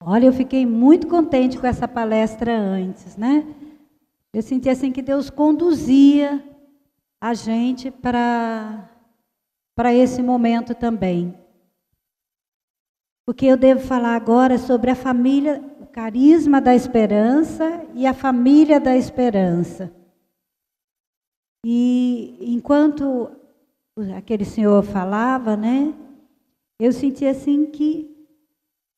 Olha, eu fiquei muito contente com essa palestra antes, né? Eu senti assim que Deus conduzia a gente para esse momento também. Porque eu devo falar agora sobre a família, o carisma da esperança e a família da esperança. E enquanto aquele senhor falava, né? Eu senti assim que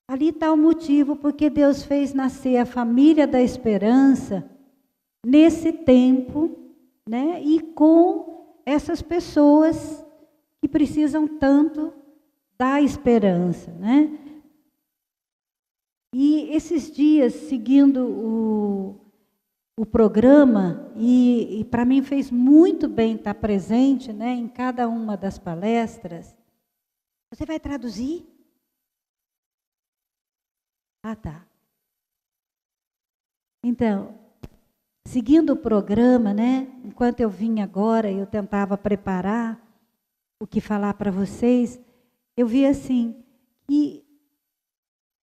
ali está o motivo porque Deus fez nascer a família da esperança nesse tempo, né? E com essas pessoas que precisam tanto da esperança, né? E esses dias, seguindo o programa, e para mim fez muito bem estar presente, né, em cada uma das palestras. Você vai traduzir? Ah, tá. Então, seguindo o programa, né, enquanto eu vinha agora, eu tentava preparar o que falar para vocês, eu vi assim, que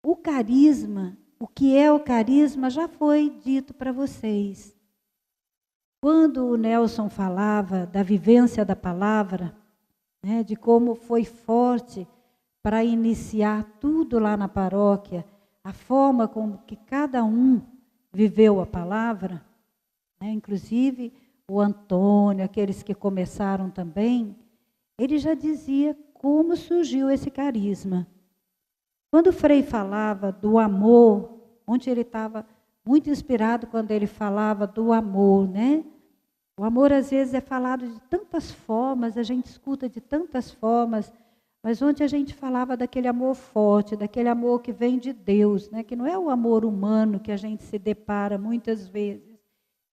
o carisma, o que é o carisma, já foi dito para vocês. Quando o Nelson falava da vivência da palavra, né, de como foi forte para iniciar tudo lá na paróquia, a forma como que cada um viveu a palavra, né, inclusive o Antônio, aqueles que começaram também, ele já dizia como surgiu esse carisma. Quando o Frei falava do amor, onde ele estava muito inspirado quando ele falava do amor, né? O amor às vezes é falado de tantas formas, a gente escuta de tantas formas, mas onde a gente falava daquele amor forte, daquele amor que vem de Deus, né? Que não é o amor humano que a gente se depara muitas vezes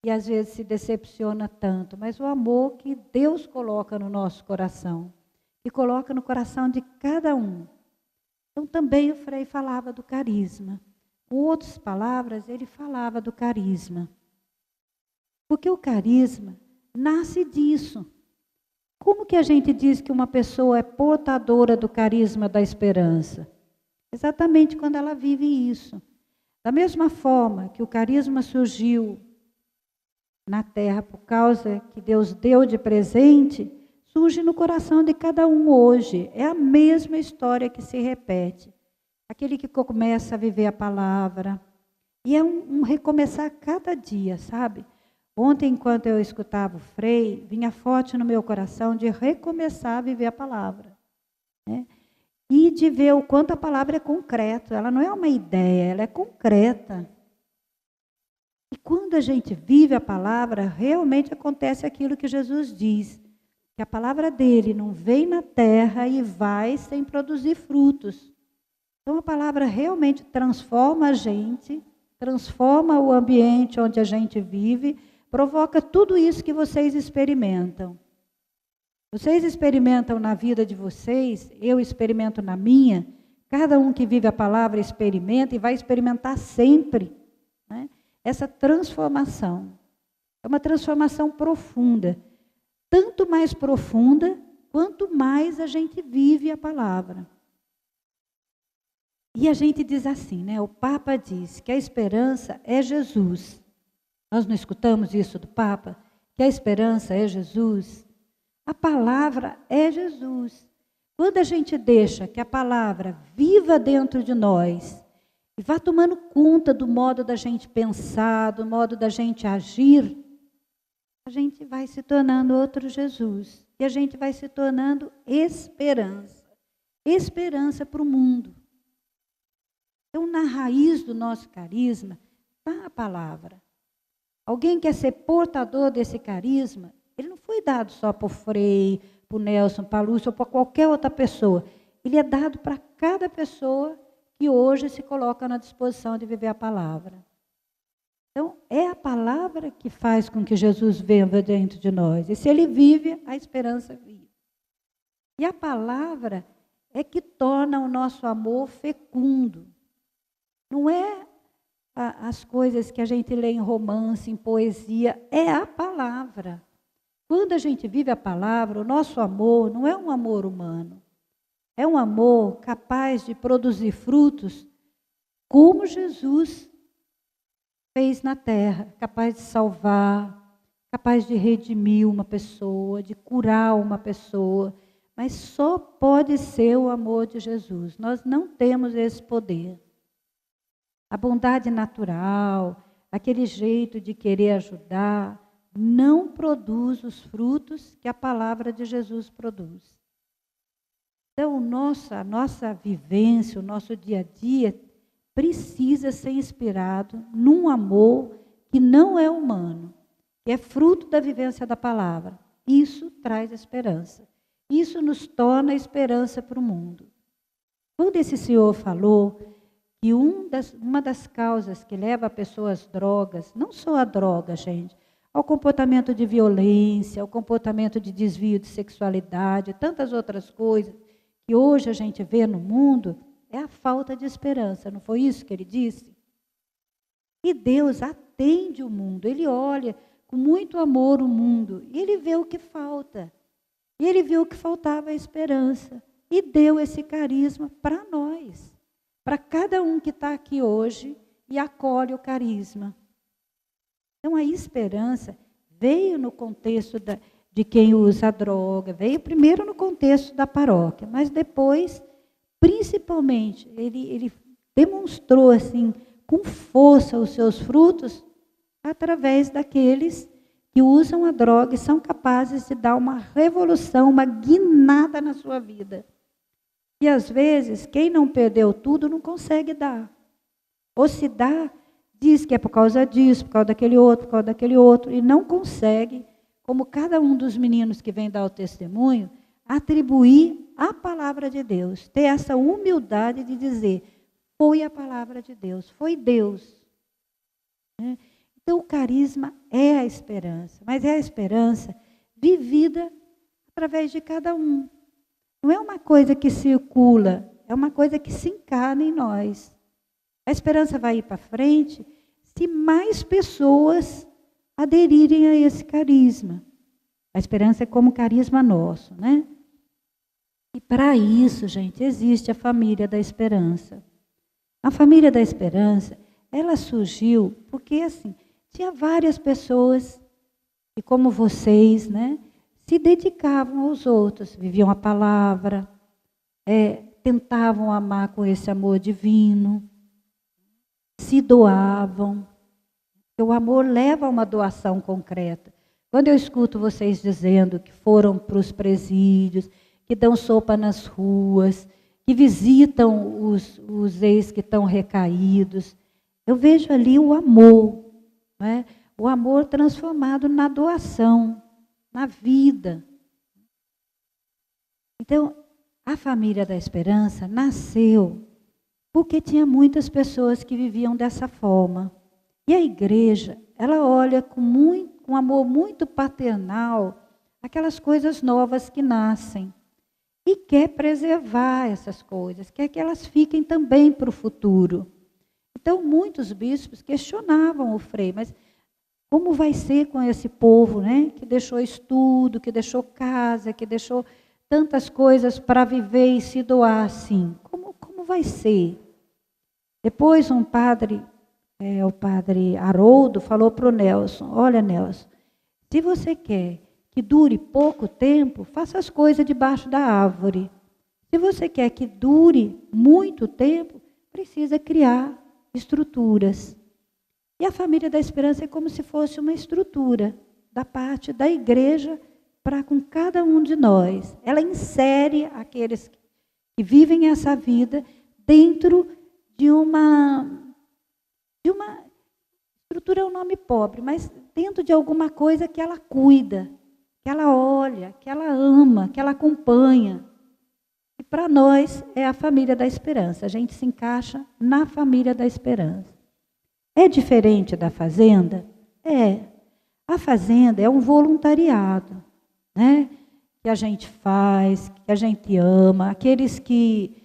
e às vezes se decepciona tanto, mas o amor que Deus coloca no nosso coração, e coloca no coração de cada um. Então também o Frei falava do carisma. Com outras palavras, ele falava do carisma. Porque o carisma nasce disso. Como que a gente diz que uma pessoa é portadora do carisma da esperança? Exatamente quando ela vive isso. Da mesma forma que o carisma surgiu na terra por causa que Deus deu de presente, surge no coração de cada um hoje. É a mesma história que se repete. Aquele que começa a viver a palavra. E é um recomeçar cada dia, sabe? Ontem, enquanto eu escutava o Frei, vinha forte no meu coração de recomeçar a viver a palavra, né? E de ver o quanto a palavra é concreta. Ela não é uma ideia, ela é concreta. E quando a gente vive a palavra, realmente acontece aquilo que Jesus diz, que a palavra dele não vem na terra e vai sem produzir frutos. Então a palavra realmente transforma a gente, transforma o ambiente onde a gente vive, provoca tudo isso que vocês experimentam. Vocês experimentam na vida de vocês, eu experimento na minha, cada um que vive a palavra experimenta e vai experimentar sempre, né, essa transformação. É uma transformação profunda, tanto mais profunda, quanto mais a gente vive a palavra. E a gente diz assim, né? O Papa diz que a esperança é Jesus. Nós não escutamos isso do Papa? Que a esperança é Jesus. A palavra é Jesus. Quando a gente deixa que a palavra viva dentro de nós e vá tomando conta do modo da gente pensar, do modo da gente agir, a gente vai se tornando outro Jesus. E a gente vai se tornando esperança. Esperança para o mundo. Então, na raiz do nosso carisma está a palavra. Alguém quer ser portador desse carisma, ele não foi dado só para o Frei, para o Nelson, para a Lúcia ou para qualquer outra pessoa. Ele é dado para cada pessoa que hoje se coloca na disposição de viver a palavra. Então, é a palavra que faz com que Jesus viva dentro de nós. E se ele vive, a esperança vive. E a palavra é que torna o nosso amor fecundo. Não é as coisas que a gente lê em romance, em poesia, é a palavra. Quando a gente vive a palavra, o nosso amor não é um amor humano. É um amor capaz de produzir frutos como Jesus fez na terra, capaz de salvar, capaz de redimir uma pessoa, de curar uma pessoa, mas só pode ser o amor de Jesus. Nós não temos esse poder. A bondade natural, aquele jeito de querer ajudar, não produz os frutos que a palavra de Jesus produz. Então, a nossa vivência, o nosso dia a dia, precisa ser inspirado num amor que não é humano, que é fruto da vivência da palavra. Isso traz esperança. Isso nos torna esperança para o mundo. Quando esse senhor falou que uma das causas que leva a pessoas às drogas, não só a droga, gente, ao comportamento de violência, ao comportamento de desvio de sexualidade, tantas outras coisas que hoje a gente vê no mundo, é a falta de esperança. Não foi isso que ele disse? E Deus atende o mundo, Ele olha com muito amor o mundo, e Ele vê o que falta. E Ele viu que faltava a esperança, e deu esse carisma para nós, para cada um que está aqui hoje e acolhe o carisma. Então a esperança veio no contexto de quem usa a droga, veio primeiro no contexto da paróquia, mas depois, principalmente, ele demonstrou assim, com força os seus frutos através daqueles que usam a droga e são capazes de dar uma revolução, uma guinada na sua vida. E às vezes, quem não perdeu tudo não consegue dar. Ou se dá, diz que é por causa disso, por causa daquele outro, e não consegue, como cada um dos meninos que vem dar o testemunho, atribuir a palavra de Deus, ter essa humildade de dizer, foi a palavra de Deus, foi Deus. Então o carisma é a esperança, mas é a esperança vivida através de cada um. Não é uma coisa que circula, é uma coisa que se encarna em nós. A esperança vai ir para frente se mais pessoas aderirem a esse carisma. A esperança é como carisma nosso, né? E para isso, gente, existe a família da esperança. A família da esperança, ela surgiu porque, assim, tinha várias pessoas que, como vocês, né, se dedicavam aos outros, viviam a palavra, tentavam amar com esse amor divino, se doavam. O amor leva a uma doação concreta. Quando eu escuto vocês dizendo que foram para os presídios, que dão sopa nas ruas, que visitam os ex que estão recaídos, eu vejo ali o amor, né? O amor transformado na doação, na vida. Então, a família da esperança nasceu porque tinha muitas pessoas que viviam dessa forma. E a igreja, ela olha com amor muito paternal aquelas coisas novas que nascem. E quer preservar essas coisas, quer que elas fiquem também para o futuro. Então, muitos bispos questionavam o Frei, mas como vai ser com esse povo, né, que deixou estudo, que deixou casa, que deixou tantas coisas para viver e se doar assim? Como vai ser? Depois um padre, o padre Haroldo, falou para o Nelson, olha, Nelson, se você quer que dure pouco tempo, faça as coisas debaixo da árvore. Se você quer que dure muito tempo, precisa criar estruturas. E a família da esperança é como se fosse uma estrutura da parte da igreja para com cada um de nós. Ela insere aqueles que vivem essa vida dentro de uma estrutura é um nome pobre, mas dentro de alguma coisa que ela cuida, que ela olha, que ela ama, que ela acompanha. E para nós é a família da esperança. A gente se encaixa na família da esperança. É diferente da fazenda? É. A fazenda é um voluntariado, né? Que a gente faz, que a gente ama. Aqueles que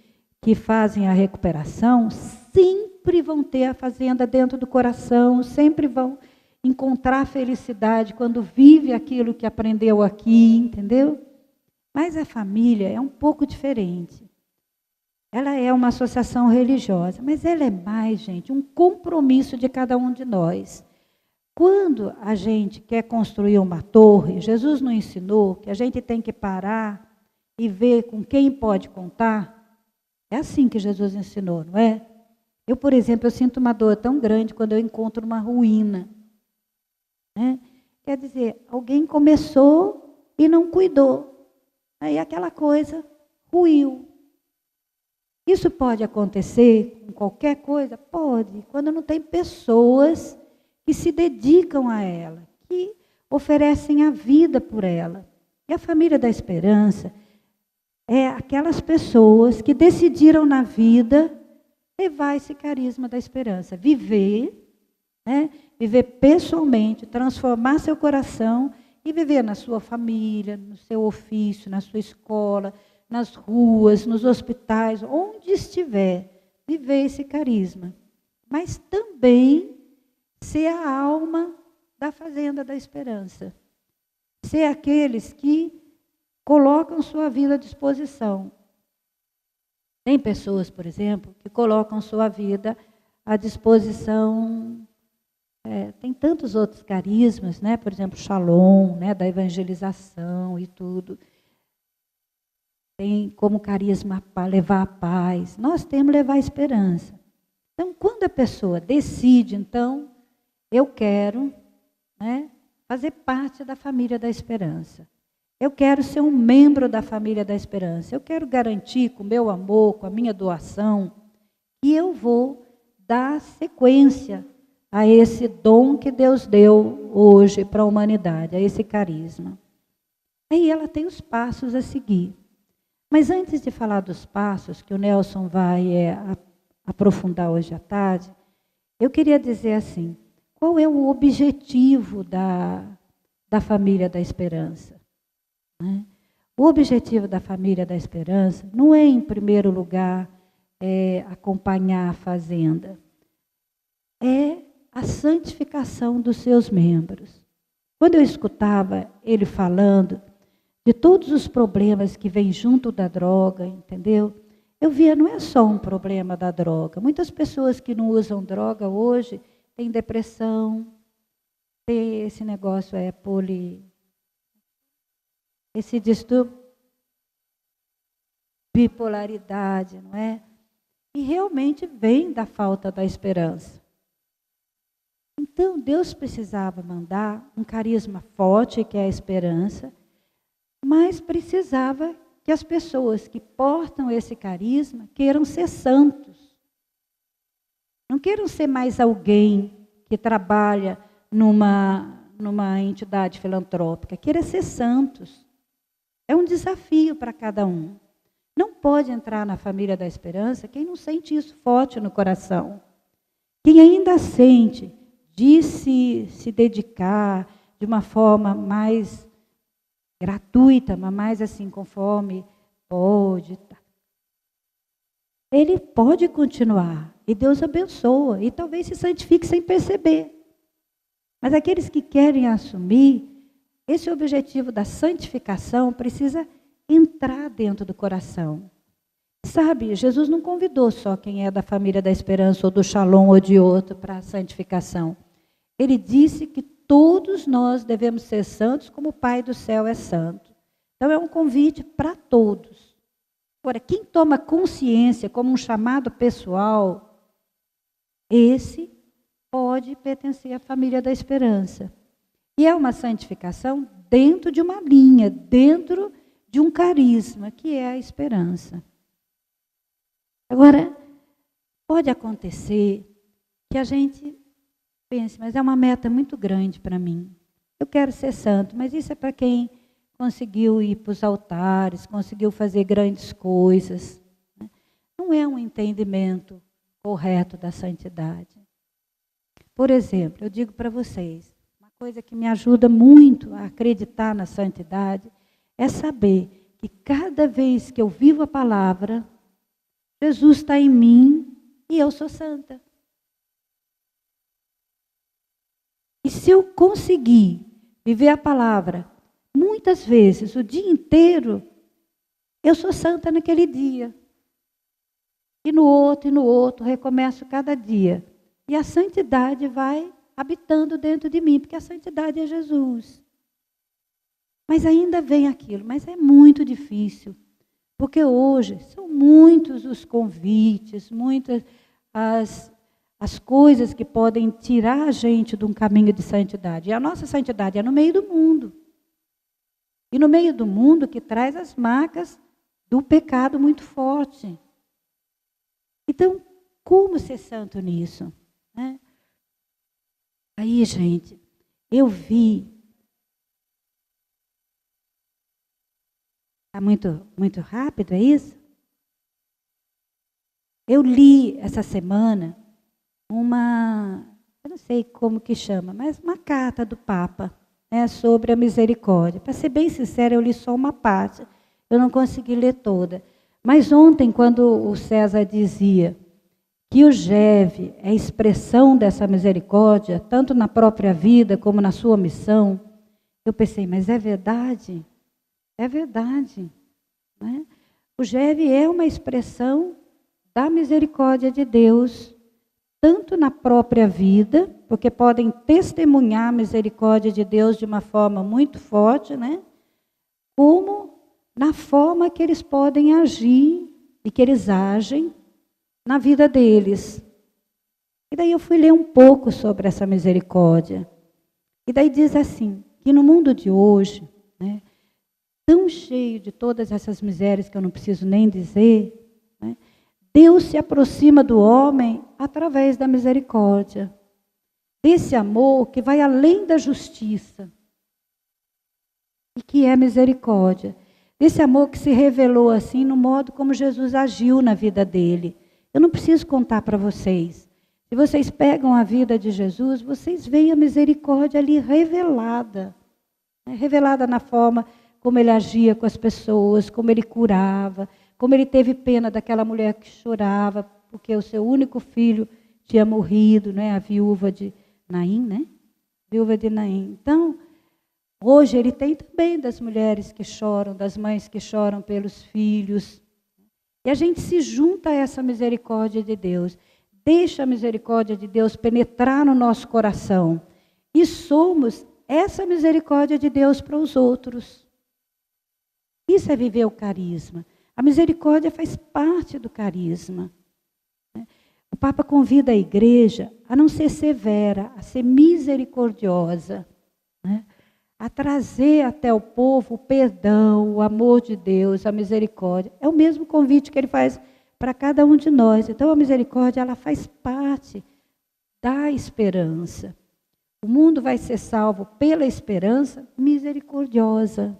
fazem a recuperação sempre vão ter a fazenda dentro do coração, sempre vão encontrar felicidade quando vive aquilo que aprendeu aqui, entendeu? Mas a família é um pouco diferente. Ela é uma associação religiosa, mas ela é mais, gente, um compromisso de cada um de nós. Quando a gente quer construir uma torre, Jesus nos ensinou que a gente tem que parar e ver com quem pode contar. É assim que Jesus ensinou, não é? Eu, por exemplo, eu sinto uma dor tão grande quando eu encontro uma ruína. Né? Quer dizer, alguém começou e não cuidou. Aí aquela coisa ruiu. Isso pode acontecer com qualquer coisa? Pode, quando não tem pessoas que se dedicam a ela, que oferecem a vida por ela. E a família da esperança é aquelas pessoas que decidiram na vida levar esse carisma da esperança, viver, né? Viver pessoalmente, transformar seu coração e viver na sua família, no seu ofício, na sua escola, nas ruas, nos hospitais, onde estiver, viver esse carisma. Mas também ser a alma da fazenda da esperança. Ser aqueles que colocam sua vida à disposição. Tem pessoas, por exemplo, que colocam sua vida à disposição. Tem tantos outros carismas, né? Por exemplo, Shalom, né? Da evangelização e tudo. Tem como carisma levar a paz. Nós temos levar a esperança. Então, quando a pessoa decide, então, eu quero, né, fazer parte da família da esperança. Eu quero ser um membro da família da esperança. Eu quero garantir com o meu amor, com a minha doação, que eu vou dar sequência a esse dom que Deus deu hoje para a humanidade, a esse carisma. Aí ela tem os passos a seguir. Mas antes de falar dos passos, que o Nelson vai aprofundar hoje à tarde, eu queria dizer assim, qual é o objetivo da família da esperança? Né? O objetivo da família da esperança não é, em primeiro lugar, acompanhar a fazenda. É a santificação dos seus membros. Quando eu escutava ele falando de todos os problemas que vêm junto da droga, entendeu? Eu via, não é só um problema da droga. Muitas pessoas que não usam droga hoje têm depressão, tem esse negócio, esse distúrbio, bipolaridade, não é? E realmente vem da falta da esperança. Então, Deus precisava mandar um carisma forte, que é a esperança, mas precisava que as pessoas que portam esse carisma queiram ser santos. Não queiram ser mais alguém que trabalha numa entidade filantrópica. Queiram ser santos. É um desafio para cada um. Não pode entrar na família da esperança quem não sente isso forte no coração. Quem ainda sente de se dedicar de uma forma mais gratuita, mas mais assim, conforme pode. Ele pode continuar. E Deus abençoa. E talvez se santifique sem perceber. Mas aqueles que querem assumir, esse objetivo da santificação precisa entrar dentro do coração. Sabe, Jesus não convidou só quem é da família da esperança, ou do Shalom, ou de outro, para a santificação. Ele disse que todos nós devemos ser santos como o Pai do céu é santo. Então é um convite para todos. Agora, quem toma consciência como um chamado pessoal, esse pode pertencer à família da esperança. E é uma santificação dentro de uma linha, dentro de um carisma, que é a esperança. Agora, pode acontecer que a gente pense, mas é uma meta muito grande para mim. Eu quero ser santo, mas isso é para quem conseguiu ir para os altares, conseguiu fazer grandes coisas. Não é um entendimento correto da santidade. Por exemplo, eu digo para vocês, uma coisa que me ajuda muito a acreditar na santidade é saber que cada vez que eu vivo a palavra, Jesus está em mim e eu sou santa. E se eu conseguir viver a palavra, muitas vezes, o dia inteiro, eu sou santa naquele dia. e no outro, e no outro, recomeço cada dia. E a santidade vai habitando dentro de mim, porque a santidade é Jesus. Mas ainda vem aquilo, mas é muito difícil, porque hoje são muitos os convites, muitas as coisas que podem tirar a gente de um caminho de santidade. E a nossa santidade é no meio do mundo. E no meio do mundo que traz as marcas do pecado muito forte. Então, como ser santo nisso? Né? Aí, gente, eu vi. Está muito rápido, é isso? Eu li essa semana eu não sei como que chama, mas uma carta do Papa, né, sobre a misericórdia. Para ser bem sincera, eu li só uma parte, eu não consegui ler toda. Mas ontem, quando o César dizia que o GEV é a expressão dessa misericórdia, tanto na própria vida como na sua missão, eu pensei, mas é verdade? É verdade. Né? O GEV é uma expressão da misericórdia de Deus, tanto na própria vida, porque podem testemunhar a misericórdia de Deus de uma forma muito forte, né? Como na forma que eles podem agir e que eles agem na vida deles. E daí eu fui ler um pouco sobre essa misericórdia. E daí diz assim, que no mundo de hoje, né, tão cheio de todas essas misérias que eu não preciso nem dizer, né, Deus se aproxima do homem através da misericórdia. Desse amor que vai além da justiça. E que é misericórdia. Desse amor que se revelou assim no modo como Jesus agiu na vida dele. Eu não preciso contar para vocês. Se vocês pegam a vida de Jesus, vocês veem a misericórdia ali revelada. Né? Revelada na forma como ele agia com as pessoas, como ele curava, como ele teve pena daquela mulher que chorava, porque o seu único filho tinha morrido, né? A viúva de Naim, né? Viúva de Naim. Então, hoje ele tem também das mulheres que choram, das mães que choram pelos filhos. E a gente se junta a essa misericórdia de Deus. Deixa a misericórdia de Deus penetrar no nosso coração. E somos essa misericórdia de Deus para os outros. Isso é viver o carisma. A misericórdia faz parte do carisma. O Papa convida a igreja a não ser severa, a ser misericordiosa, né? A trazer até o povo o perdão, o amor de Deus, a misericórdia. É o mesmo convite que ele faz para cada um de nós. Então, a misericórdia, ela faz parte da esperança. O mundo vai ser salvo pela esperança misericordiosa,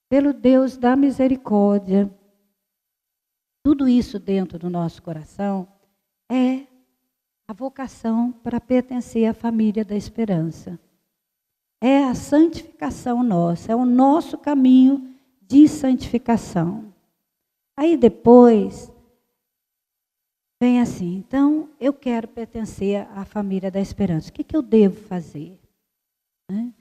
pelo Deus da misericórdia. Tudo isso dentro do nosso coração é a vocação para pertencer à família da esperança. É a santificação nossa, é o nosso caminho de santificação. Aí depois vem assim, então eu quero pertencer à família da esperança. O que eu devo fazer? Né?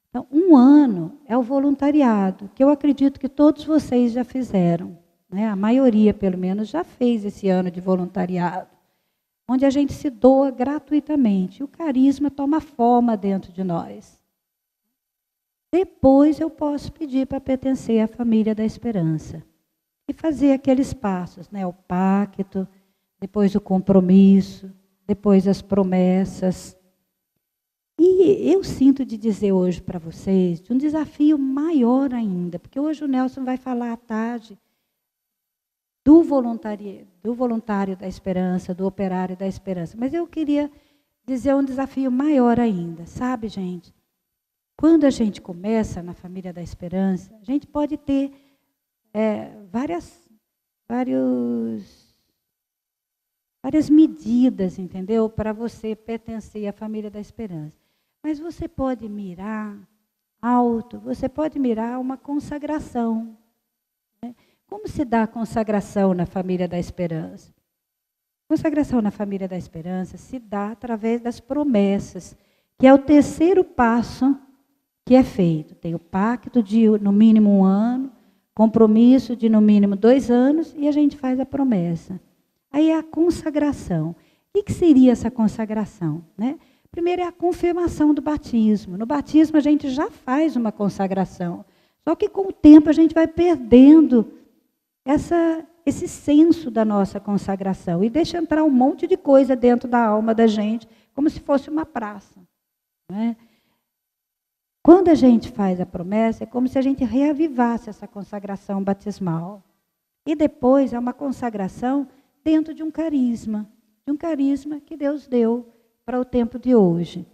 Então, 1 ano é o voluntariado, que eu acredito que todos vocês já fizeram. Né? A maioria, pelo menos, já fez esse ano de voluntariado, onde a gente se doa gratuitamente. O carisma toma forma dentro de nós. Depois eu posso pedir para pertencer à família da esperança. E fazer aqueles passos, né? O pacto, depois o compromisso, depois as promessas. E eu sinto de dizer hoje para vocês de um desafio maior ainda, porque hoje o Nelson vai falar à tarde do voluntário da esperança, do operário da esperança. Mas eu queria dizer um desafio maior ainda, sabe, gente? Quando a gente começa na família da esperança, a gente pode ter várias medidas, entendeu? Para você pertencer à família da esperança. Mas você pode mirar alto, você pode mirar uma consagração. Né? Como se dá a consagração na família da esperança? Consagração na família da esperança se dá através das promessas, que é o terceiro passo que é feito. Tem o pacto de no mínimo 1 ano, compromisso de no mínimo 2 anos, e a gente faz a promessa. Aí é a consagração. O que seria essa consagração, né? Primeiro é a confirmação do batismo. No batismo a gente já faz uma consagração. Só que com o tempo a gente vai perdendo esse senso da nossa consagração. E deixa entrar um monte de coisa dentro da alma da gente, como se fosse uma praça. Né? Quando a gente faz a promessa, é como se a gente reavivasse essa consagração batismal. E depois é uma consagração dentro de um carisma que Deus deu para o tempo de hoje.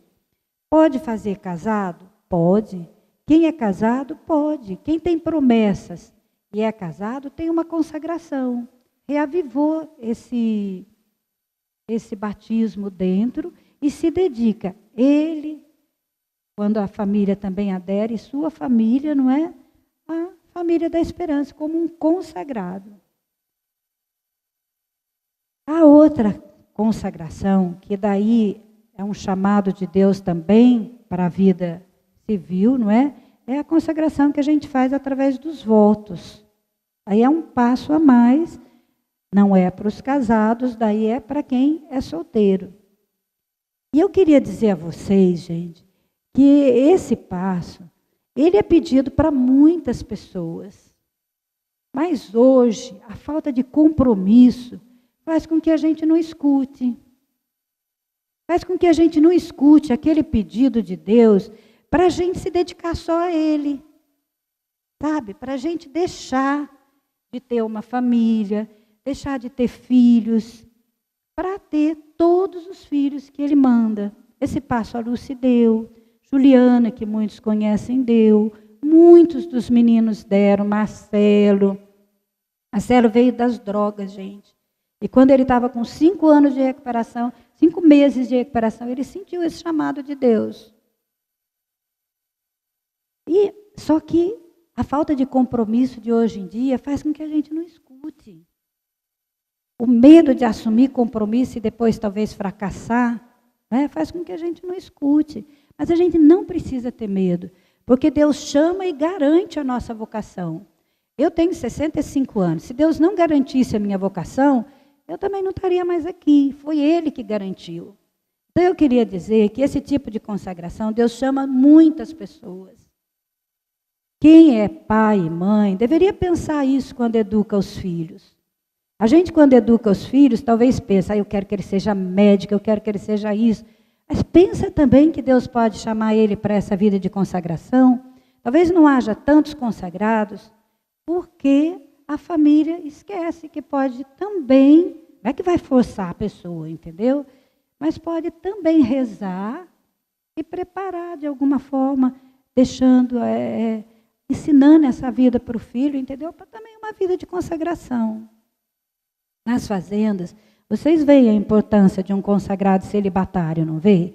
Pode fazer casado? Pode. Quem é casado? Pode. Quem tem promessas e é casado tem uma consagração. Reavivou esse batismo dentro e se dedica. Ele, quando a família também adere, sua família, não é? A família da esperança, como um consagrado. A outra consagração, que daí é um chamado de Deus também para a vida civil, não é? É a consagração que a gente faz através dos votos. Aí é um passo a mais, não é para os casados, daí é para quem é solteiro. E eu queria dizer a vocês, gente, que esse passo, ele é pedido para muitas pessoas. Mas hoje, a falta de compromisso faz com que a gente não escute. Faz com que a gente não escute aquele pedido de Deus para a gente se dedicar só a Ele. Sabe? Para a gente deixar de ter uma família, deixar de ter filhos, para ter todos os filhos que Ele manda. Esse passo a Lúcia deu, Juliana, que muitos conhecem, deu, muitos dos meninos deram, Marcelo. Marcelo veio das drogas, gente. E quando ele estava com 5 anos de recuperação, 5 meses de recuperação, ele sentiu esse chamado de Deus. E só que a falta de compromisso de hoje em dia faz com que a gente não escute. O medo de assumir compromisso e depois talvez fracassar, né, faz com que a gente não escute. Mas a gente não precisa ter medo, porque Deus chama e garante a nossa vocação. Eu tenho 65 anos. Se Deus não garantisse a minha vocação, eu também não estaria mais aqui. Foi Ele que garantiu. Então eu queria dizer que esse tipo de consagração, Deus chama muitas pessoas. Quem é pai e mãe deveria pensar isso quando educa os filhos. A gente, quando educa os filhos, talvez pense, eu quero que ele seja médico, eu quero que ele seja isso. Mas pensa também que Deus pode chamar ele para essa vida de consagração. Talvez não haja tantos consagrados, porque a família esquece que pode também, não é que vai forçar a pessoa, entendeu? Mas pode também rezar e preparar de alguma forma, deixando, ensinando essa vida para o filho, entendeu? Para também uma vida de consagração. Nas fazendas, vocês veem a importância de um consagrado celibatário, não vê?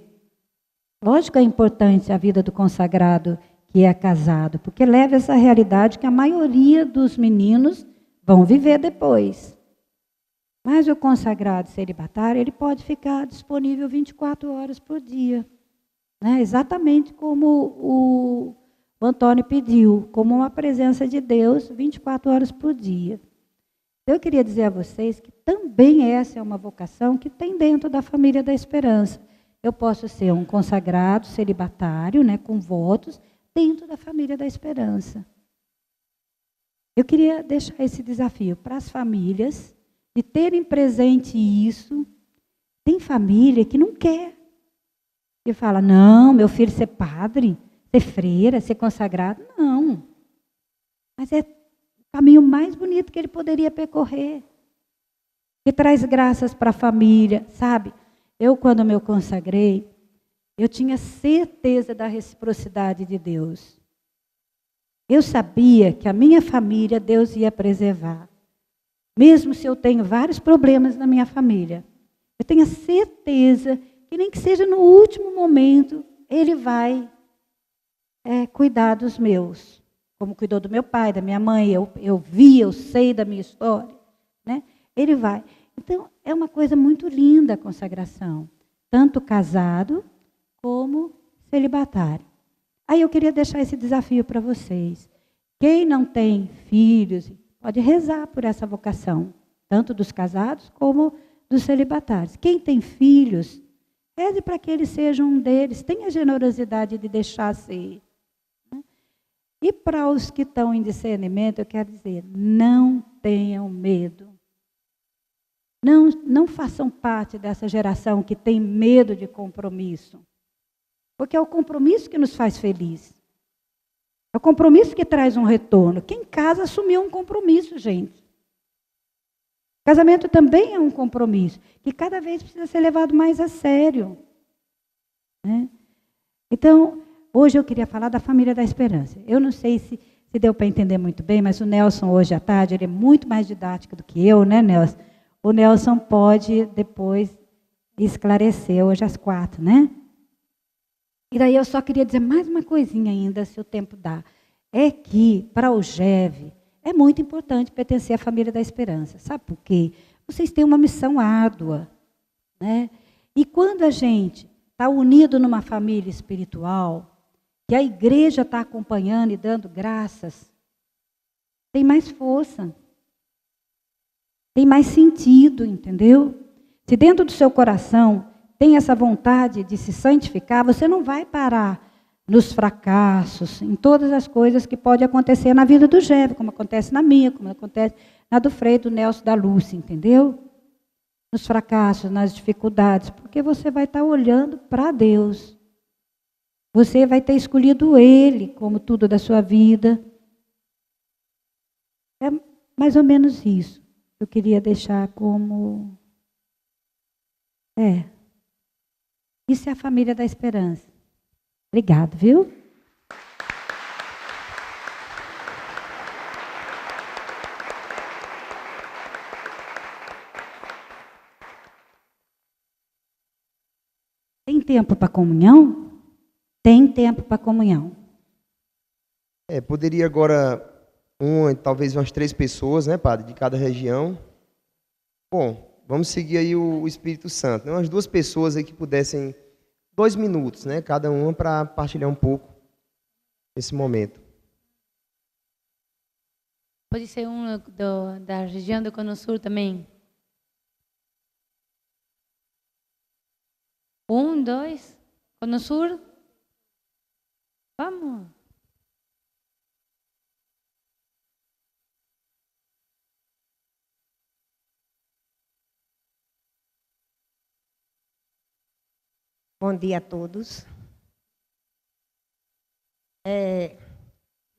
Lógico que é importante a vida do consagrado que é casado, porque leva essa realidade que a maioria dos meninos vão viver depois. Mas o consagrado celibatário, ele pode ficar disponível 24 horas por dia. Né? Exatamente como o Antônio pediu, como uma presença de Deus 24 horas por dia. Eu queria dizer a vocês que também essa é uma vocação que tem dentro da família da esperança. Eu posso ser um consagrado celibatário, né, com votos, dentro da família da esperança. Eu queria deixar esse desafio para as famílias, de terem presente isso. Tem família que não quer. E fala, não, meu filho ser padre, ser freira, ser consagrado, não. Mas é o caminho mais bonito que ele poderia percorrer. Que traz graças para a família, sabe? Eu, quando me consagrei, eu tinha certeza da reciprocidade de Deus. Eu sabia que a minha família Deus ia preservar. Mesmo se eu tenho vários problemas na minha família, eu tenho certeza que nem que seja no último momento, Ele vai cuidar dos meus. Como cuidou do meu pai, da minha mãe, eu vi, eu sei da minha história. Né? Ele vai. Então, é uma coisa muito linda a consagração. Tanto casado como celibatário. Aí eu queria deixar esse desafio para vocês. Quem não tem filhos, pode rezar por essa vocação tanto dos casados como dos celibatários. Quem tem filhos, reze para que eles sejam um deles, tenha a generosidade de deixar ser. E para os que estão em discernimento, eu quero dizer, não tenham medo. Não façam parte dessa geração que tem medo de compromisso. Porque é o compromisso que nos faz feliz. É o compromisso que traz um retorno. Quem casa assumiu um compromisso, gente. Casamento também é um compromisso, que cada vez precisa ser levado mais a sério. Né? Então, hoje eu queria falar da família da esperança. Eu não sei se deu para entender muito bem, mas o Nelson hoje à tarde, ele é muito mais didático do que eu, né, Nelson? O Nelson pode depois esclarecer hoje às 4, né? E daí eu só queria dizer mais uma coisinha ainda, se o tempo dá. É que, para o GEV, é muito importante pertencer à família da esperança. Sabe por quê? Vocês têm uma missão árdua. Né? E quando a gente está unido numa família espiritual, que a igreja está acompanhando e dando graças, tem mais força. Tem mais sentido, entendeu? Se dentro do seu coração tem essa vontade de se santificar, você não vai parar nos fracassos, em todas as coisas que podem acontecer na vida do Geve, como acontece na minha, como acontece na do Frei, do Nelson, da Lúcia, entendeu? Nos fracassos, nas dificuldades, porque você vai estar olhando para Deus. Você vai ter escolhido Ele como tudo da sua vida. É mais ou menos isso. Eu queria deixar como... Isso é a família da esperança. Obrigada, viu? Tem tempo para comunhão? Tem tempo para comunhão. Poderia agora, talvez umas 3 pessoas, né, padre, de cada região. Bom, vamos seguir aí o Espírito Santo. Né? Umas 2 pessoas aí que pudessem, 2 minutos, né, cada uma, para partilhar um pouco esse momento. Pode ser da região do Cono Sur também. 1, 2, Cono Sur. Vamos. Bom dia a todos.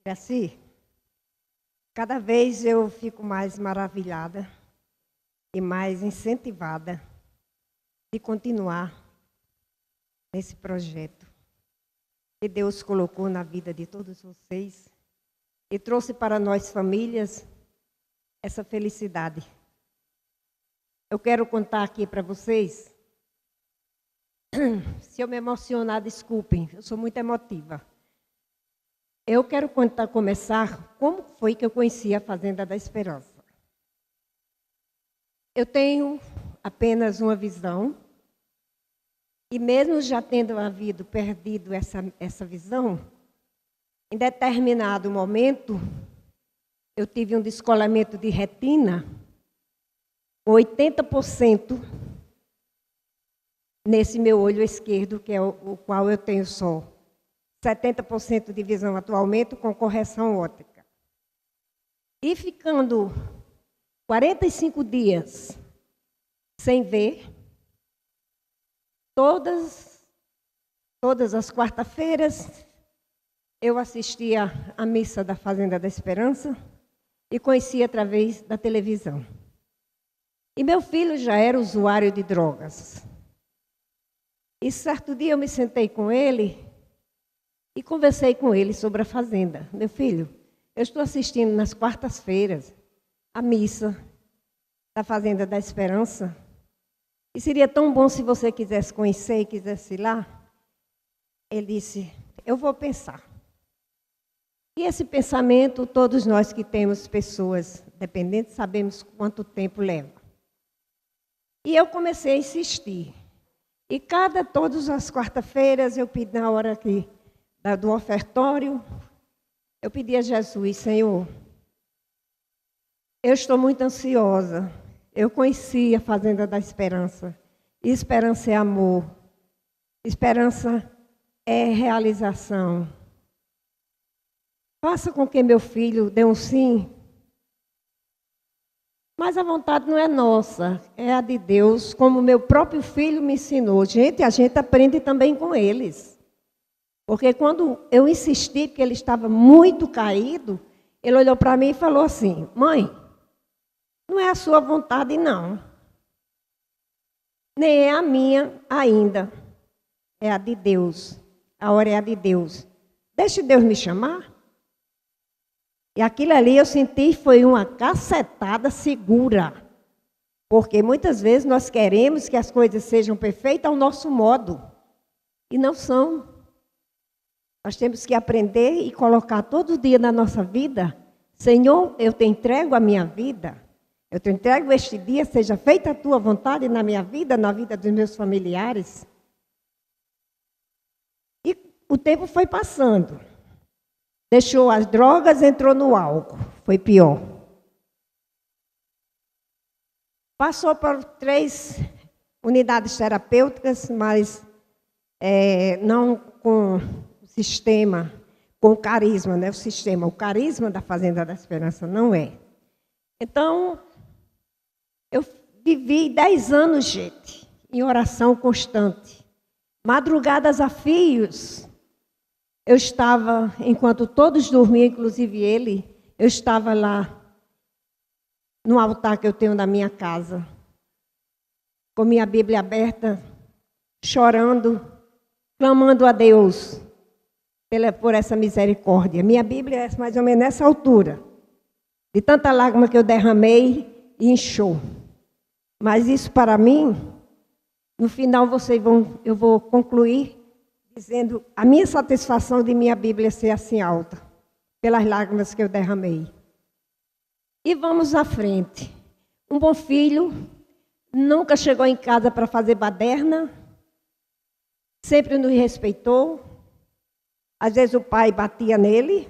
Assim, cada vez eu fico mais maravilhada e mais incentivada de continuar nesse projeto que Deus colocou na vida de todos vocês e trouxe para nós famílias essa felicidade. Eu quero contar aqui para vocês. Se eu me emocionar, desculpem, eu sou muito emotiva. Eu quero começar como foi que eu conheci a Fazenda da Esperança. Eu tenho apenas uma visão, e mesmo já tendo perdido essa visão, em determinado momento, eu tive um descolamento de retina, com 80%, nesse meu olho esquerdo, que é o qual eu tenho só 70% de visão atualmente, com correção óptica. E ficando 45 dias sem ver, todas as quarta-feiras, eu assistia à missa da Fazenda da Esperança e conhecia através da televisão. E meu filho já era usuário de drogas. E certo dia eu me sentei com ele e conversei com ele sobre a fazenda. Meu filho, eu estou assistindo nas quartas-feiras a missa da Fazenda da Esperança. E seria tão bom se você quisesse conhecer e quisesse ir lá. Ele disse, eu vou pensar. E esse pensamento, todos nós que temos pessoas dependentes, sabemos quanto tempo leva. E eu comecei a insistir. E todas as quarta-feiras, eu pedi na hora do ofertório, eu pedi a Jesus, Senhor, eu estou muito ansiosa, eu conheci a Fazenda da Esperança. Esperança é amor. Esperança é realização. Faça com que meu filho dê um sim. Mas a vontade não é nossa, é a de Deus, como meu próprio filho me ensinou. Gente, a gente aprende também com eles. Porque quando eu insisti, porque ele estava muito caído, ele olhou para mim e falou assim: mãe, não é a sua vontade, não. Nem é a minha ainda. É a de Deus. A hora é a de Deus. Deixe Deus me chamar. E aquilo ali eu senti foi uma cacetada segura. Porque muitas vezes nós queremos que as coisas sejam perfeitas ao nosso modo. E não são. Nós temos que aprender e colocar todo dia na nossa vida: Senhor, eu te entrego a minha vida. Eu te entrego este dia, seja feita a tua vontade na minha vida, na vida dos meus familiares. E o tempo foi passando. Deixou as drogas, entrou no álcool. Foi pior. Passou por 3 unidades terapêuticas, mas não com o sistema, com o carisma, né? O carisma da Fazenda da Esperança não é. Então, eu vivi 10 anos, gente, em oração constante. Madrugadas a fios. Eu estava, enquanto todos dormiam, inclusive ele, eu estava lá no altar que eu tenho na minha casa, com minha Bíblia aberta, chorando, clamando a Deus por essa misericórdia. Minha Bíblia é mais ou menos nessa altura, de tanta lágrima que eu derramei e inchou. Mas isso para mim, no final eu vou concluir dizendo a minha satisfação de minha Bíblia ser assim alta, pelas lágrimas que eu derramei. E vamos à frente. Um bom filho, nunca chegou em casa para fazer baderna, sempre nos respeitou. Às vezes o pai batia nele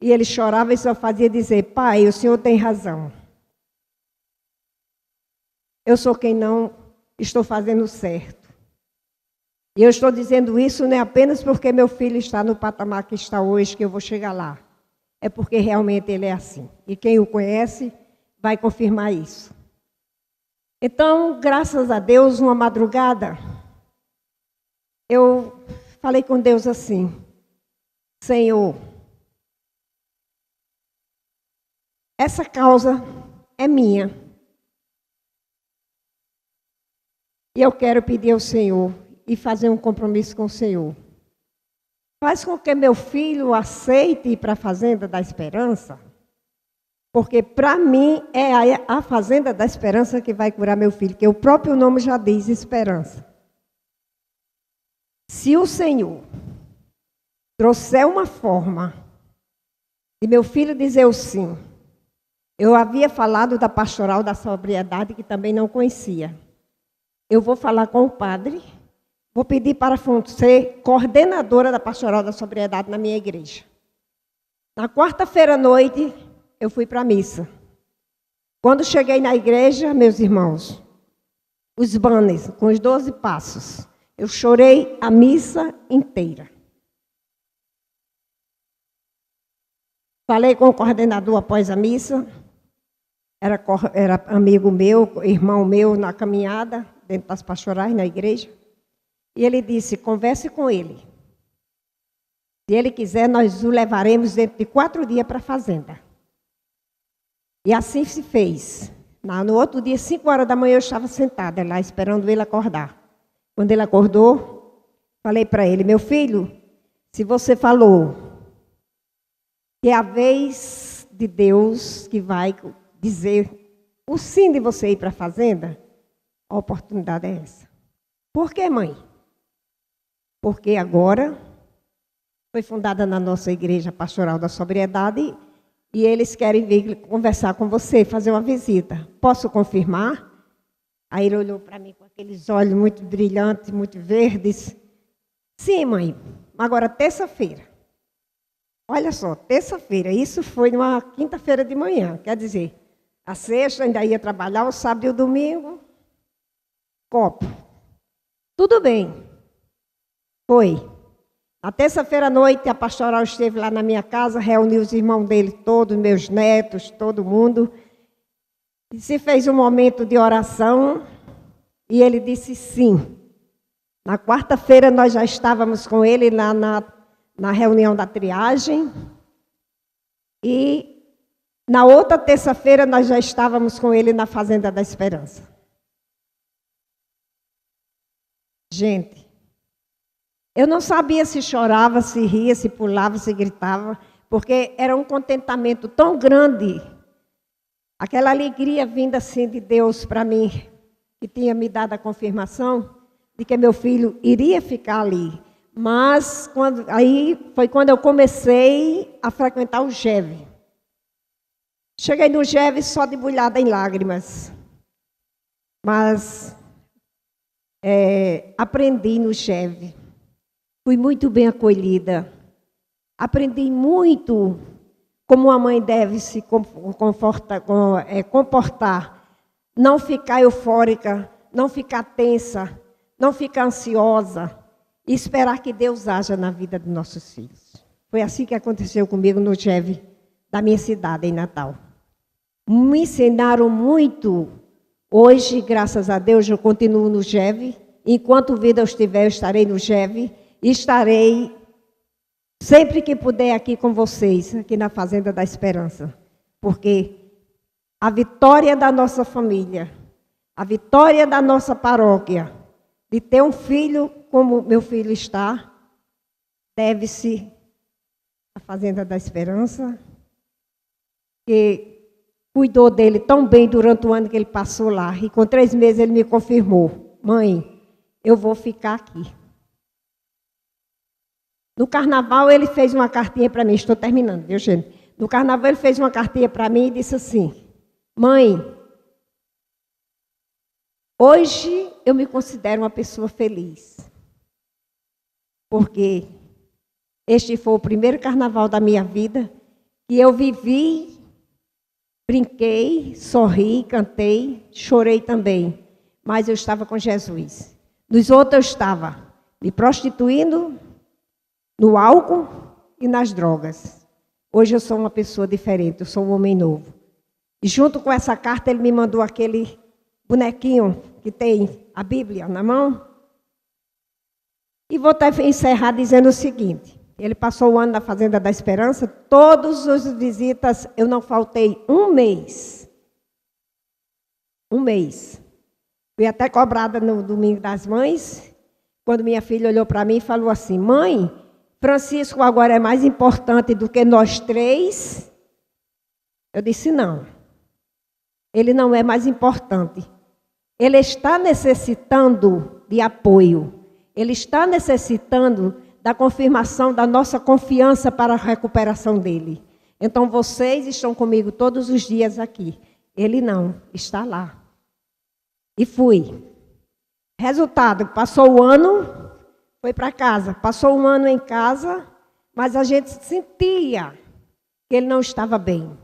e ele chorava e só fazia dizer: pai, o senhor tem razão. Eu sou quem não estou fazendo certo. E eu estou dizendo isso não é apenas porque meu filho está no patamar que está hoje, que eu vou chegar lá. É porque realmente ele é assim. E quem o conhece vai confirmar isso. Então, graças a Deus, uma madrugada, eu falei com Deus assim: Senhor, essa causa é minha. E eu quero pedir ao Senhor e fazer um compromisso com o Senhor. Faz com que meu filho aceite ir para a Fazenda da Esperança, porque para mim é a Fazenda da Esperança que vai curar meu filho, que o próprio nome já diz esperança. Se o Senhor trouxer uma forma de meu filho dizer o sim, eu havia falado da pastoral da sobriedade, que também não conhecia. Eu vou falar com o padre. Vou pedir para ser coordenadora da pastoral da sobriedade na minha igreja. Na quarta-feira à noite, eu fui para a missa. Quando cheguei na igreja, meus irmãos, os banners com os 12 passos, eu chorei a missa inteira. Falei com o coordenador após a missa, era amigo meu, irmão meu na caminhada, dentro das pastorais na igreja. E ele disse: converse com ele. Se ele quiser, nós o levaremos dentro de 4 dias para a fazenda. E assim se fez. No outro dia, 5 horas da manhã, eu estava sentada lá, esperando ele acordar. Quando ele acordou, falei para ele: meu filho, se você falou que é a vez de Deus que vai dizer o sim de você ir para a fazenda, a oportunidade é essa. Por quê, mãe? Porque agora foi fundada na nossa igreja pastoral da sobriedade e eles querem vir conversar com você, fazer uma visita. Posso confirmar? Aí ele olhou para mim com aqueles olhos muito brilhantes, muito verdes. Sim, mãe, agora terça-feira. Olha só, terça-feira, isso foi numa quinta-feira de manhã, quer dizer, A sexta ainda ia trabalhar, o sábado e o domingo, copo. Tudo bem. Foi. Na terça-feira à noite, a pastoral esteve lá na minha casa, reuniu os irmãos dele todos, meus netos, todo mundo. E se fez um momento de oração e ele disse sim. Na quarta-feira nós já estávamos com ele lá na reunião da triagem. E na outra terça-feira nós já estávamos com ele na Fazenda da Esperança. Gente, eu não sabia se chorava, se ria, se pulava, se gritava, porque era um contentamento tão grande, aquela alegria vinda assim de Deus para mim, que tinha me dado a confirmação de que meu filho iria ficar ali. Mas aí foi quando eu comecei a frequentar o GEV. Cheguei no GEV só debulhada em lágrimas. Mas aprendi no GEV. Fui muito bem acolhida. Aprendi muito como uma mãe deve se comportar. Não ficar eufórica, não ficar tensa, não ficar ansiosa e esperar que Deus haja na vida dos nossos filhos. Foi assim que aconteceu comigo no GEV da minha cidade, em Natal. Me ensinaram muito. Hoje, graças a Deus, eu continuo no GEV. Enquanto vida eu estiver, eu estarei no GEV. E estarei, sempre que puder, aqui com vocês, aqui na Fazenda da Esperança. Porque a vitória da nossa família, a vitória da nossa paróquia, de ter um filho como meu filho está, deve-se à Fazenda da Esperança, que cuidou dele tão bem durante o ano que ele passou lá. E com 3 meses ele me confirmou: mãe, eu vou ficar aqui. No carnaval ele fez uma cartinha para mim, estou terminando, viu, gente? No carnaval ele fez uma cartinha para mim e disse assim: mãe, hoje eu me considero uma pessoa feliz, porque este foi o primeiro carnaval da minha vida que eu vivi, brinquei, sorri, cantei, chorei também, mas eu estava com Jesus. Nos outros eu estava me prostituindo, no álcool e nas drogas. Hoje eu sou uma pessoa diferente, eu sou um homem novo. E junto com essa carta ele me mandou aquele bonequinho que tem a Bíblia na mão. E vou até encerrar dizendo o seguinte: ele passou o ano na Fazenda da Esperança, todas as visitas eu não faltei um mês. Um mês. Fui até cobrada no Domingo das Mães, quando minha filha olhou para mim e falou assim: mãe, Francisco agora é mais importante do que nós 3? Eu disse: não. Ele não é mais importante. Ele está necessitando de apoio. Ele está necessitando da confirmação da nossa confiança para a recuperação dele. Então, vocês estão comigo todos os dias aqui. Ele não, está lá. E fui. Resultado, passou o ano, foi para casa. Passou um ano em casa, mas a gente sentia que ele não estava bem.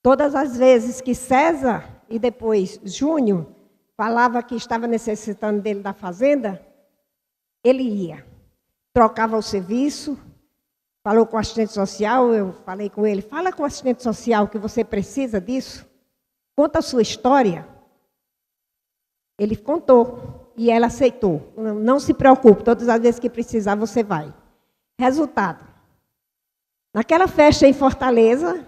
Todas as vezes que César e depois Júnior falava que estava necessitando dele da fazenda, ele ia. Trocava o serviço, falou com o assistente social, eu falei com ele: fala com o assistente social que você precisa disso, conta a sua história. Ele contou e ela aceitou. Não se preocupe, todas as vezes que precisar você vai. Resultado: naquela festa em Fortaleza,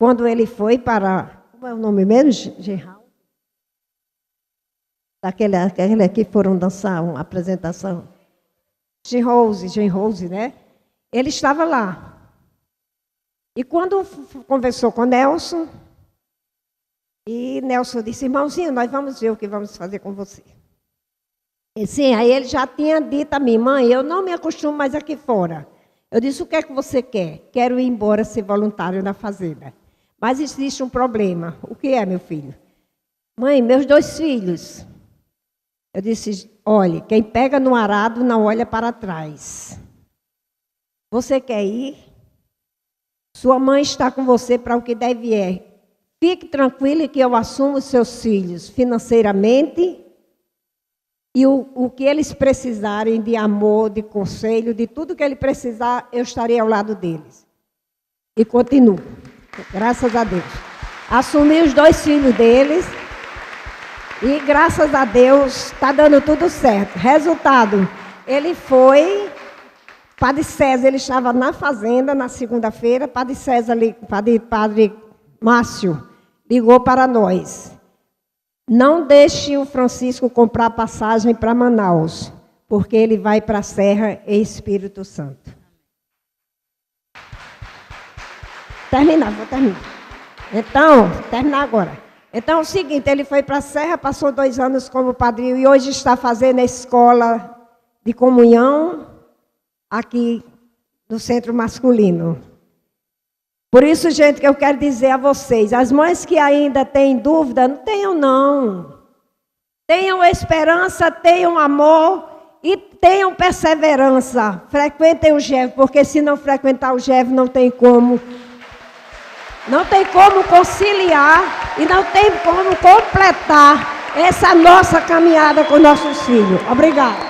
quando ele foi para, como é o nome mesmo? Geraldo? Daquele que foram dançar uma apresentação. Jean Rose, né? Ele estava lá. E quando conversou com Nelson, e Nelson disse: irmãozinho, nós vamos ver o que vamos fazer com você. E sim, aí ele já tinha dito a mim: mãe, eu não me acostumo mais aqui fora. Eu disse: o que é que você quer? Quero ir embora ser voluntário na fazenda. Mas existe um problema. O que é, meu filho? Mãe, meus 2 filhos. Eu disse: olhe, quem pega no arado não olha para trás. Você quer ir? Sua mãe está com você para o que deve é. Fique tranquilo que eu assumo os seus filhos financeiramente e o que eles precisarem de amor, de conselho, de tudo que ele precisar, eu estarei ao lado deles. E continuo, graças a Deus. Assumi os 2 filhos deles e graças a Deus está dando tudo certo. Resultado, ele foi, Padre César, ele estava na fazenda na segunda-feira, Padre César, Padre Márcio, ligou para nós. Não deixe o Francisco comprar passagem para Manaus, porque ele vai para a Serra e Espírito Santo. Vou terminar. Então, terminar agora. Então, é o seguinte, ele foi para a Serra, passou 2 anos como padrinho e hoje está fazendo a escola de comunhão aqui no Centro Masculino. Por isso, gente, que eu quero dizer a vocês, as mães que ainda têm dúvida, não tenham não. Tenham esperança, tenham amor e tenham perseverança. Frequentem o GEV, porque se não frequentar o GEV não tem como conciliar e não tem como completar essa nossa caminhada com nossos filhos. Obrigada.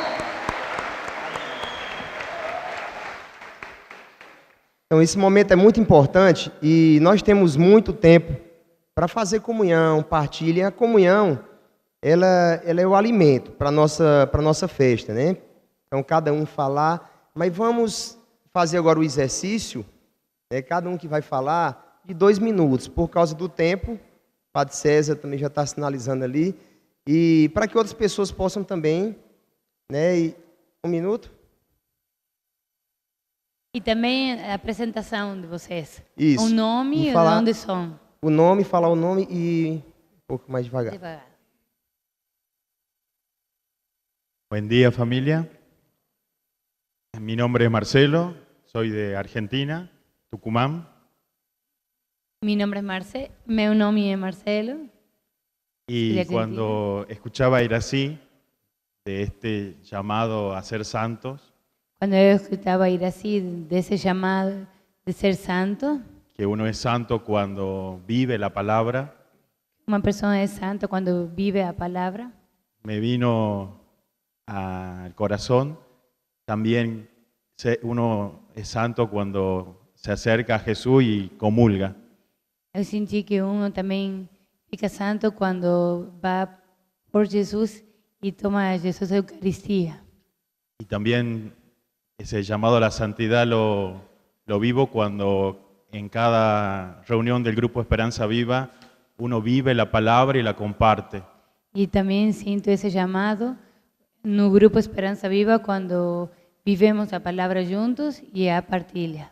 Então, esse momento é muito importante e nós temos muito tempo para fazer comunhão, partilha. E a comunhão, ela é o alimento para a nossa festa, né? Então, cada um falar, mas vamos fazer agora o exercício, né? Cada um que vai falar de 2 minutos, por causa do tempo. O Padre César também já está sinalizando ali. E para que outras pessoas possam também, né? E 1 minuto. E também a apresentação de vocês. Isso. O nome e de onde são. O nome, falar o nome e um pouco mais devagar. Buen día, familia. Mi nombre es Marcelo, soy de Argentina, Tucumán. Mi nombre es meu nome é Marcelo. Y cuando escuchaba a Irací de este llamado a ser santos, Quando eu escutava ir assim, desse chamado de ser santo, que uno es santo cuando vive la palabra, uma pessoa é santa quando vive a palavra, me vino al corazón también uno es santo cuando se acerca a Jesús y comulga. eu senti que uno também fica santo quando vai por Jesus e toma a Jesus a Eucaristia. Y también ese llamado a la santidad lo vivo cuando en cada reunión del Grupo Esperanza Viva uno vive la palabra y la comparte. E também sinto esse chamado no Grupo Esperança Viva quando vivemos a palavra juntos e a partilha.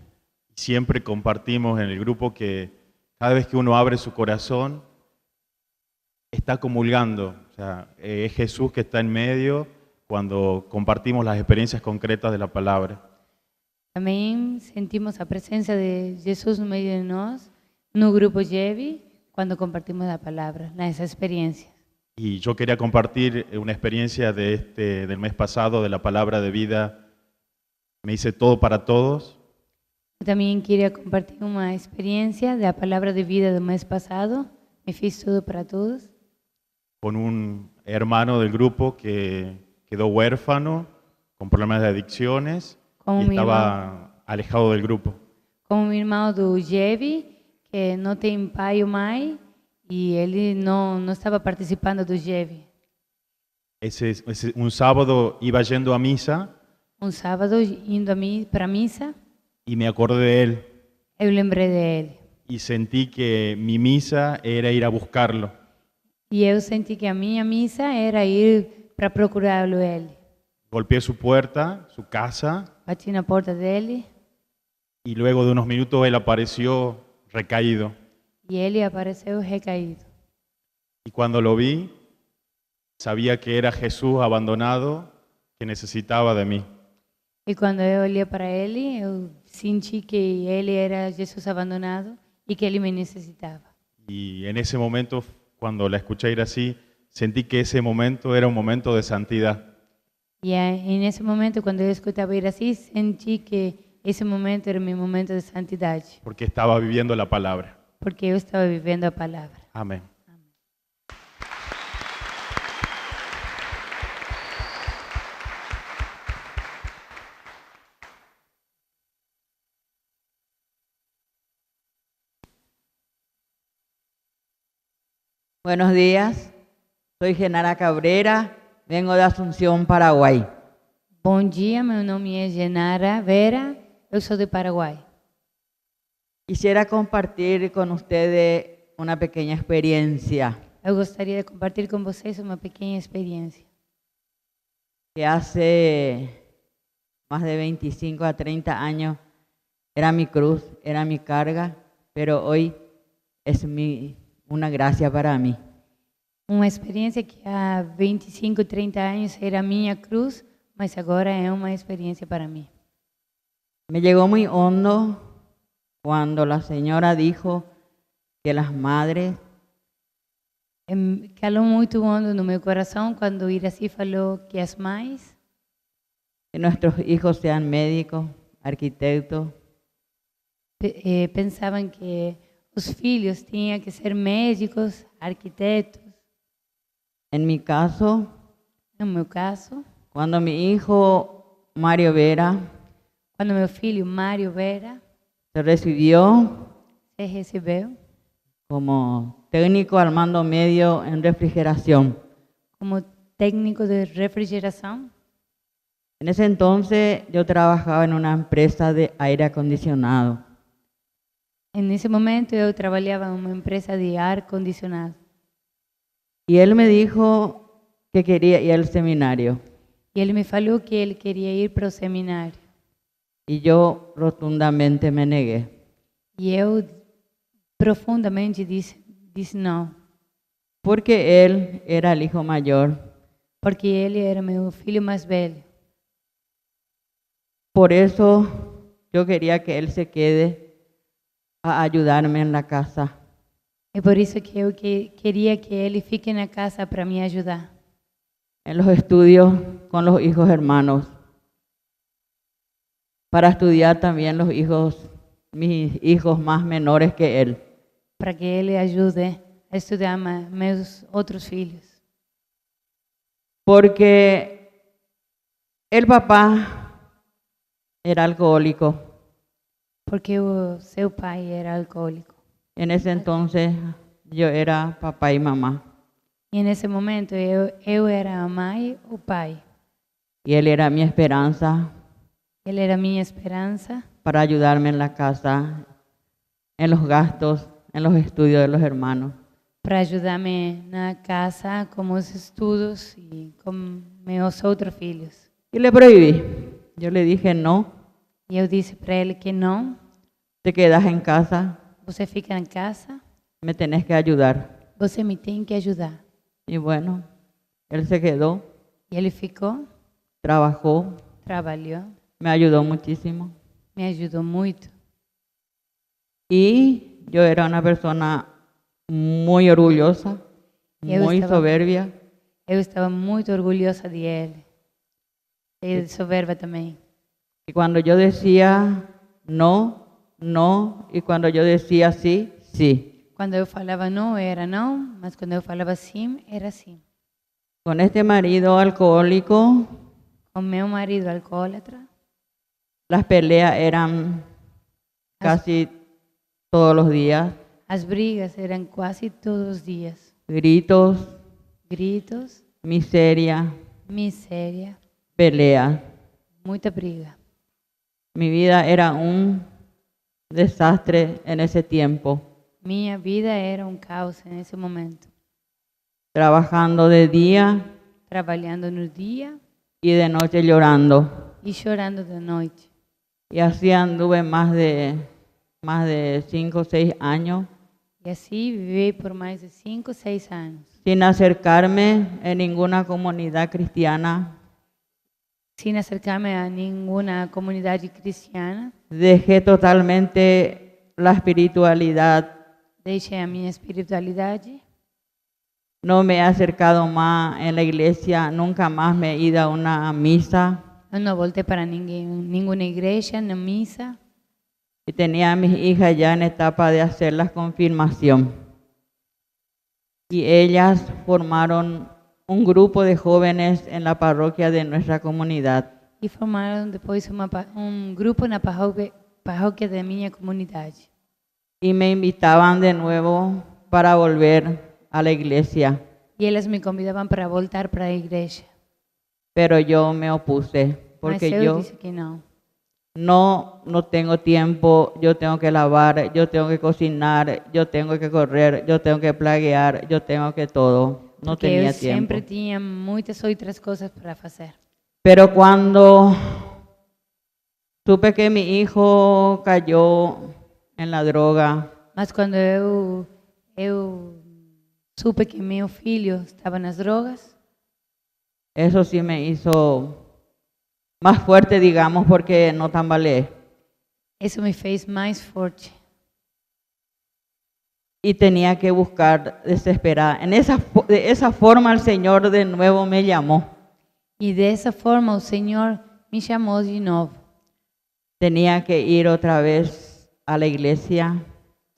Siempre compartimos en el grupo que cada vez que uno abre su corazón está comulgando. O sea, es Jesús que está en medio cuando compartimos las experiencias concretas de la palabra. Também sentimos a presença de Jesus no meio de nós, no grupo GEV, quando compartimos a palavra, nessa experiência. Y yo quería compartir una experiencia del mes pasado de la palabra de vida. Me hice todo para todos. Eu também queria compartilhar uma experiência da palavra de vida do mês passado. Me fiz tudo para todos. Con un hermano del grupo que quedó huérfano, con problemas de adicciones Como y mi estaba alejado del grupo. Como um irmão do GEV, que não tem pai ou mãe, e ele não estava participando do GEV. Un sábado iba yendo a misa Um sábado, indo para a missa, y me acordé de él eu lembrei dele. y sentí que mi misa era ir a buscarlo. E eu senti que a minha missa era ir para procurá-lo ele. Golpeé su puerta, su casa, Bati na porta dele y luego de unos minutos él apareció recaído. e ele apareceu recaído. Y cuando lo vi, sabía que era Jesús abandonado que necesitaba de mí. E quando eu olhei para ele, eu senti que ele era Jesus abandonado e que ele me necessitava. Y en ese momento, cuando la escuché ir así, sentí que ese momento era un momento de santidad. E nesse momento, quando eu escutava ir assim, senti que Esse momento era meu momento de santidade, porque estaba viviendo la palabra. porque eu estava vivendo a palavra. Amén. Buenos días, soy Genara Cabrera, vengo de Asunción, Paraguay. Bom dia, meu nome é Genara Vera, eu sou de Paraguai. Quisiera compartir con ustedes una pequeña experiencia Eu gostaria de compartilhar com vocês uma pequena experiência. que hace más de 25 a 30 años era mi cruz, era mi carga, pero hoy es una gracia para mí. Uma experiência que há 25, 30 anos era minha cruz, mas agora é uma experiência para mim. Me llegó muy hondo cuando la señora dijo que las madres Calou muito hondo no meu coração quando Iraci falou que as mães, que nuestros hijos sean médicos, arquitectos, pensavam que os filhos tinham que ser médicos, arquitetos. en mi caso, No meu caso, cuando mi hijo Mario Vera quando meu filho Mário Vera se recibió se recebeu como técnico al mando medio en refrigeración. como técnico de refrigeração, En ese entonces yo trabajaba en una empresa de aire acondicionado nesse momento eu trabalhava em uma empresa de ar condicionado. y él me dijo que quería ir al seminario E ele me falou que ele queria ir para o seminário. y yo rotundamente me negué. E eu profundamente disse não, Porque él era el hijo mayor. porque ele era meu filho mais velho. Por eso yo quería que él se quede a ayudarme en la casa. É por isso que eu queria que ele fique na casa para me ajudar. En los estudios con los hijos hermanos. Para estudiar también los hijos, mis hijos más menores que él. Para que ele ajude a estudar meus outros filhos. Porque el papá era alcohólico. Porque o seu pai era alcoólico. En ese entonces yo era papá y mamá. E nesse momento eu era a mãe, o pai. Y él era mi esperanza Ele era minha esperança para ayudarme en la casa, en los gastos, en los estudios de los hermanos. para ajudar-me na casa, com os estudos e com meus outros filhos. Y le prohibí. Yo le dije, no, E eu disse para ele que não, te quedas en casa, você fica na casa, me tenés que ayudar. você me tem que ajudar. Y bueno, él se quedó, E ele ficou, trabajó, trabalhou, me ayudó muchísimo. me ajudou muito. Y yo era una persona muy orgullosa, Yo muy estaba- soberbia. Eu estava muito orgulhosa de ele. Cheia de soberba também. Y cuando yo decía no, no, y cuando yo decía sí, sí. Quando eu falava não, era não, mas quando eu falava sim, era sim. Con este marido alcohólico, Com meu marido alcoólatra, las peleas eran casi todos los días, as brigas eram quase todos os dias. gritos, Gritos, miseria, miséria, pelea. muita briga. Mi vida era un desastre en ese tiempo, Minha vida era um caos nesse momento. trabajando de día Trabalhando no dia y de noche llorando. e chorando de noite. Y así anduve más de 5 o 6 años E assim vivi por mais de 5, 6 anos. sin acercarme en ninguna comunidad cristiana. Sem acercar-me a nenhuma comunidade cristiana. Dejé totalmente la espiritualidad. Deixei a minha espiritualidade. No me he acercado más en la iglesia, nunca más me he ido a una misa. Eu não voltei para ninguna iglesia, ni misa. Y tenía a mis hijas ya en etapa de hacer la confirmación. Y ellas formaron un grupo de jóvenes en la parroquia de nuestra comunidad. E formaram depois grupo na paróquia da minha comunidade. Y me invitaban de nuevo para volver a la iglesia. E elas me convidavam para voltar para a igreja. Pero yo me opuse, porque Mas eu yo disse que não. no tengo tiempo, yo tengo que lavar, yo tengo que cocinar, yo tengo que correr, yo tengo que plaguear, yo tengo que todo. No Porque tenía eu tiempo. sempre tinha muitas outras coisas para fazer. Pero cuando supe que mi hijo cayó en la droga, Mas quando eu supe que meu filho estava nas drogas, eso sí me hizo más fuerte, digamos, porque no tambaleé. isso me fez mais forte. Y tenía que buscar desesperada. De esa forma el Señor de nuevo me llamó. E dessa forma o Senhor me chamou de novo. Tenía que ir otra vez a la iglesia,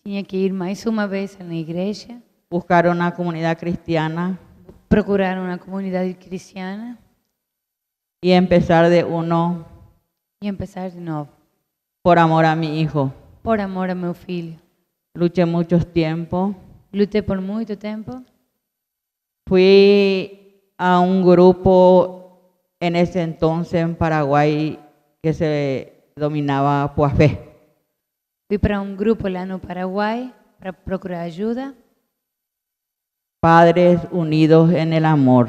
Tinha que ir mais uma vez na igreja, buscar una comunidad cristiana procurar uma comunidade cristiana y empezar de uno e empezar de novo. por amor a mi hijo. Por amor a meu filho. Luché mucho tiempo. Lutei por muito tempo. Fui a un grupo en ese entonces en Paraguay que se dominaba Puafé. Fui para um grupo lá no Paraguai para procurar ajuda. Padres unidos en el amor.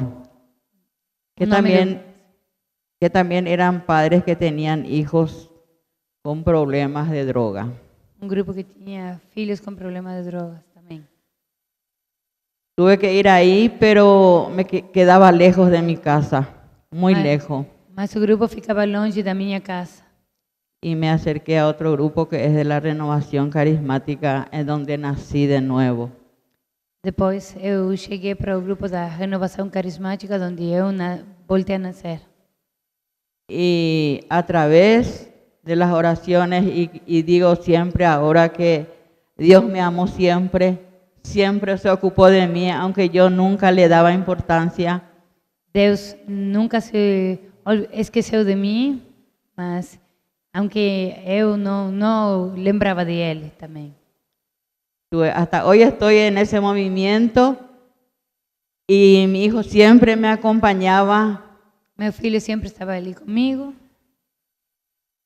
Que Un hombre- también eran padres que tenían hijos con problemas de droga. Um grupo que tinha filhos com problemas de drogas também. Tuve que ir ahí, pero me quedaba lejos de mi casa, muy Ay. lejos. Mas o grupo ficava longe da minha casa. Y me acerqué a otro grupo que es de la Renovación Carismática, en donde nací de nuevo. Depois eu cheguei para o grupo da Renovação Carismática, onde eu voltei a nascer. Y a través de las oraciones, y digo siempre ahora que Dios me amó siempre, siempre se ocupó de mí, aunque yo nunca le daba importancia. Deus nunca se esqueceu de mim, mas aunque eu não lembrava de Ele também. Hasta hoy estoy en ese movimiento y mi hijo siempre me acompañaba, Meu filho sempre estava ali comigo,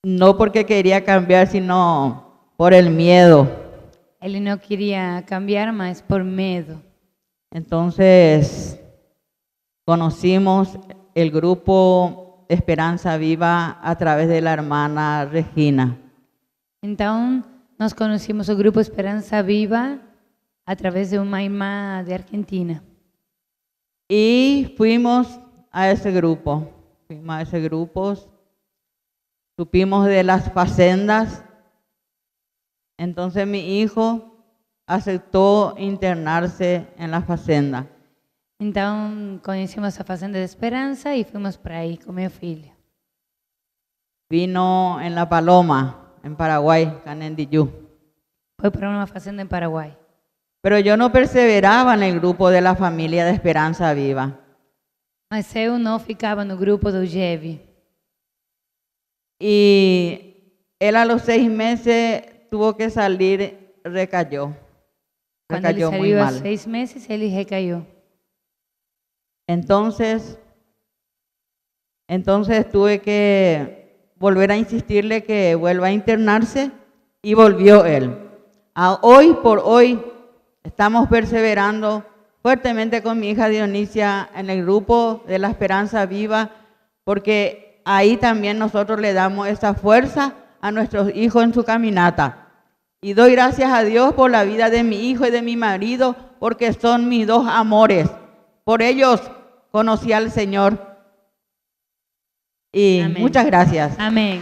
no porque quería cambiar, sino por el miedo. ele não queria cambiar, mas por medo. Entonces, conocimos el grupo Esperanza Viva a través de la hermana Regina. Então, nós conhecemos o grupo Esperança Viva através de uma irmã de Argentina. Y fuimos a ese grupo, supimos de las facendas. Entonces mi hijo aceptó internarse en la facenda. Então, conhecemos a Fazenda de Esperança e fomos para aí com meu filho. Vino en La Paloma, en Paraguay, Canendiyú. Foi para uma fazenda em Paraguai. Pero yo no perseveraba en el grupo de la familia de Esperanza Viva. Mas eu não ficava no grupo do GEV. Y él a los 6 meses tuvo que salir, recayó. Quando ele Recayó muy saiu há mal. 6 meses, ele recaiu. Entonces tuve que volver a insistirle que vuelva a internarse y volvió él. Hoy por hoy estamos perseverando fuertemente con mi hija Dionisia en el grupo de la Esperanza Viva, porque ahí también nosotros le damos esa fuerza a nuestros hijos en su caminata. Y doy gracias a Dios por la vida de mi hijo y de mi marido, porque son mis dos amores. Por ellos conocí al Señor. Y Amén. muchas gracias. Amém.